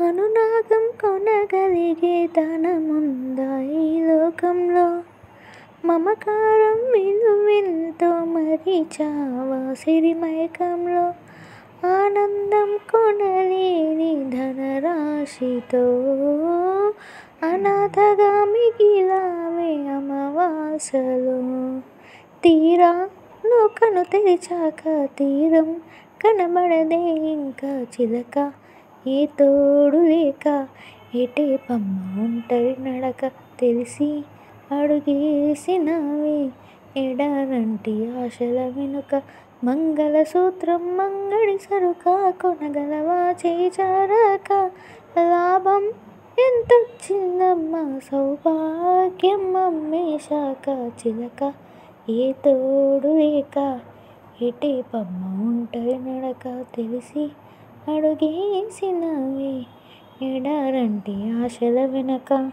అనురాగం కొనగలిగే ధనముందా ఈ లోకంలో? మమకారం విలువెంతో మరిచావా సిరిమైకంలో? ఆనందం కొనలేని ధనరాశితో అనాథగా మిగిలావే అమావాస్యలో. తీరాలు కను తెరిచాక తీరం కనబడదే ఇంకా చిలక. ఏ తోడు లేక ఎటే పమ్మ ఒంటరి నడక తెలిసి అడుగేసినావే ఎడారంటి ఆశల వెనుక. మంగళసూత్రం మంగడి సరుక కొనగలవా చేయి జారాక? లాభం ఎంతొచ్చిందమ్మా సౌభాగ్యం అమ్మేశాక చిలక. ఏ తోడు లేక ఎటే పమ్మ ఒంటరి నడక తెలిసి అడుగేసినావే ఎడారంటి ఆశల వెనక.